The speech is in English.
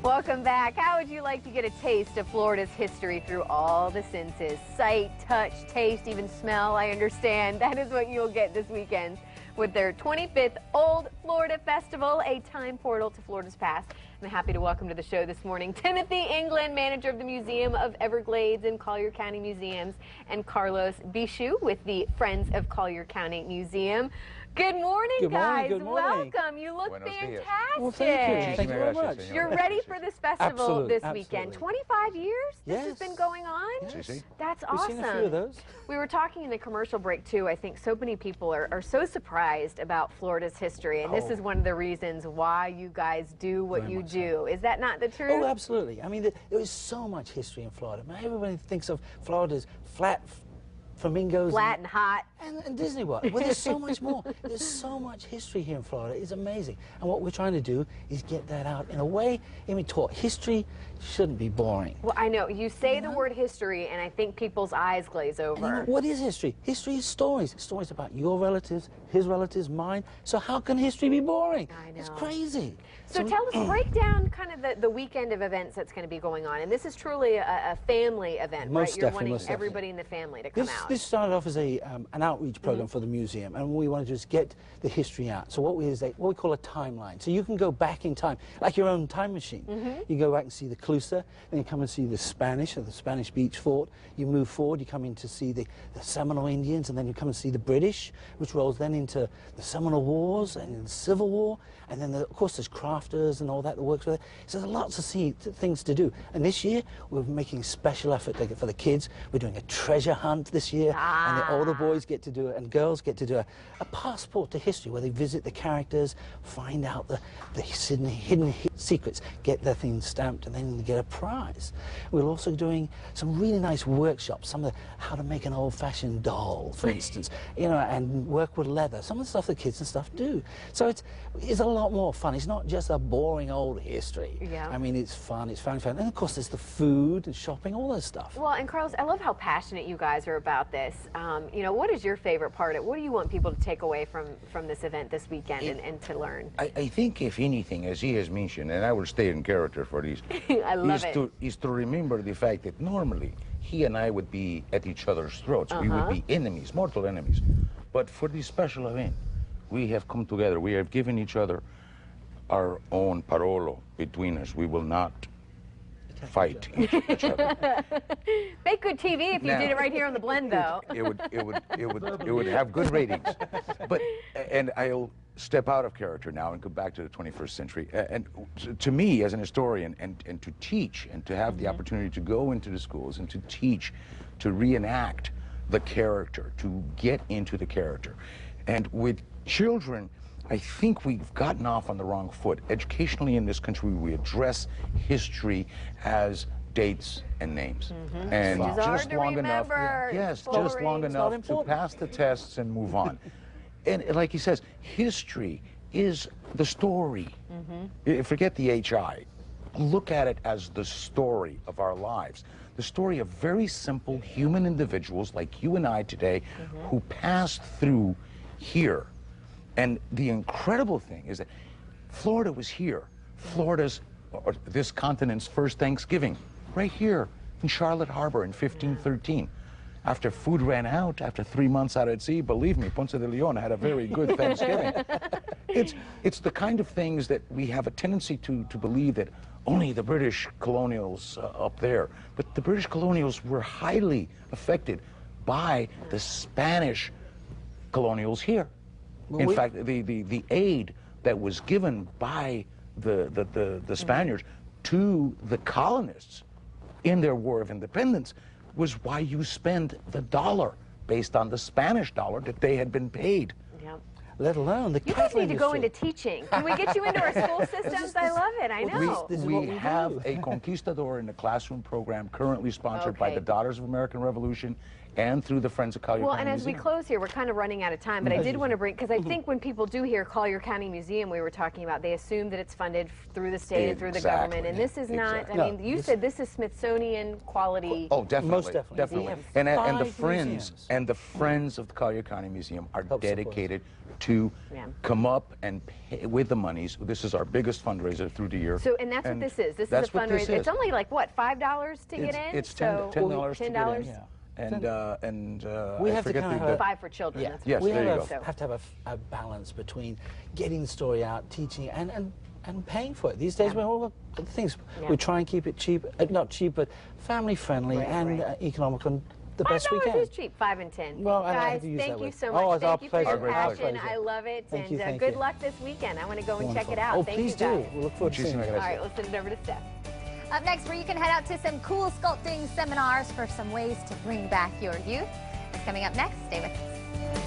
Welcome back. How would you like to get a taste of Florida's history through all the senses? Sight, touch, taste, even smell, I understand. That is what you'll get this weekend with their 25th Old Florida Festival, a time portal to Florida's past. I'm happy to welcome to the show this morning Timothy England, manager of the Museum of Everglades and Collier County Museums, and Carlos Bichu with the Friends of Collier County Museum. Good morning, guys. Good morning. Welcome. You look fantastic. Well, thank you. Thank you very much. You're ready for this festival this Absolutely. weekend. 25 years this has been going on? Yes. That's We've awesome. seen a few of those. We were talking in the commercial break, too. I think so many people are so surprised about Florida's history, and this is one of the reasons why you guys do what you do. Is that not the truth? Oh, absolutely. I mean, there is so much history in Florida. Everybody thinks of Florida as flat flamingos. Flat and hot. And Disney World. Well, there's so much more. There's so much history here in Florida. It's amazing. And what we're trying to do is get that out in a way. I mean, history shouldn't be boring. Well, I know. You say the word history, and I think people's eyes glaze over. And what is history? History is stories. Stories about your relatives, his relatives, mine. So how can history be boring? I know. It's crazy. So tell us, break down kind of the weekend of events that's going to be going on. And this is truly a family event, right? You're wanting everybody in the family to come out. This started off as an outreach program for the museum, and we wanted to just get the history out. So what we what we call a timeline. So you can go back in time, like your own time machine. You go back and see the Clusa, then you come and see the Spanish Beach Fort. You move forward, you come in to see the Seminole Indians, and then you come and see the British, which rolls then into the Seminole Wars and the Civil War, and then of course there's crafters and all that works with it. So there's lots of things to do. And this year we're making special effort for the kids. We're doing a treasure hunt this year, and the older boys get to do it, and girls get to do a passport to history where they visit the characters, find out the hidden secrets, get their things stamped, and then get a prize. We're also doing some really nice workshops, some of how to make an old-fashioned doll, for instance, and work with leather. Some of the stuff the kids and stuff do. So it's a lot more fun. It's not just a boring old history. Yeah. I mean, it's fun. It's fun. And of course, there's the food and shopping, all that stuff. Well, and Carlos, I love how passionate you guys are about this. What is your favorite part of it? What do you want people to take away from this event this weekend and to learn? I think, if anything, as he has mentioned, and I will stay in character for this, I love is to remember the fact that normally he and I would be at each other's throats. We would be enemies, mortal enemies. But for this special event, we have come together. We have given each other our own parolo between us. We will not fight each other. Make good TV if you did it right here on the blend, though. It would have good ratings. But and I'll step out of character now and go back to the 21st century. And to me, as an historian, and to teach and to have the opportunity to go into the schools and to teach, to reenact the character, to get into the character, and with children. I think we've gotten off on the wrong foot. Educationally in this country, we address history as dates and names. And just long enough, just long enough to pass the tests and move on. And like he says, history is the story. Forget the HI. Look at it as the story of our lives. The story of very simple human individuals like you and I today who passed through here. And the incredible thing is that Florida was here. Florida's, or this continent's first Thanksgiving, right here in Charlotte Harbor in 1513. After food ran out, after 3 months out at sea, believe me, Ponce de Leon had a very good Thanksgiving. It's the kind of things that we have a tendency to believe that only the British colonials up there. But the British colonials were highly affected by the Spanish colonials here. In fact, the aid that was given by the Spaniards to the colonists in their War of Independence was why you spend the dollar based on the Spanish dollar that they had been paid. Let alone the You guys need to go into teaching. Can we get you into our school systems? I love it. I know. We have a conquistador in the classroom program currently sponsored by the Daughters of American Revolution and through the Friends of Collier Well, County and as we Museum. close here, we're kind of running out of time, but I did want to bring, because I think when people do hear Collier County Museum, we were talking about, they assume that it's funded through the state and through the government, and this is not, Exactly. I mean, you said this is Smithsonian quality. Oh, definitely. Most definitely. Definitely. We have And the 5 friends museums. and the friends of the Collier County Museum are Help support. dedicated to come up and pay with the monies. This is our biggest fundraiser through the year. So, and that's what this is. This is a that's what this fundraiser. is. It's only like, what, $5 to get in? It's So- $10 to get $10? in. We I have to forget kind of the 5 for children. Yeah, That's Yes, we there you have, go. have to have a balance between getting the story out, teaching, and paying for it. These days, we're all the things. We try and keep it cheap, not cheap, but family friendly and economical. And the best we can. $5 is cheap, 5 and 10. Well, I guys, have to use thank that you word. so Oh, much. it's our Thank you for your pleasure. Our passion. pleasure. I love it. Thank And you, thank good you. luck this weekend. I want to go and check Wonderful. it out. Oh, Thank please you guys. do. We'll look forward to seeing All you. right, let's send it over to Steph. Up next, where you can head out to some cool sculpting seminars for some ways to bring back your youth. That's coming up next. Stay with us.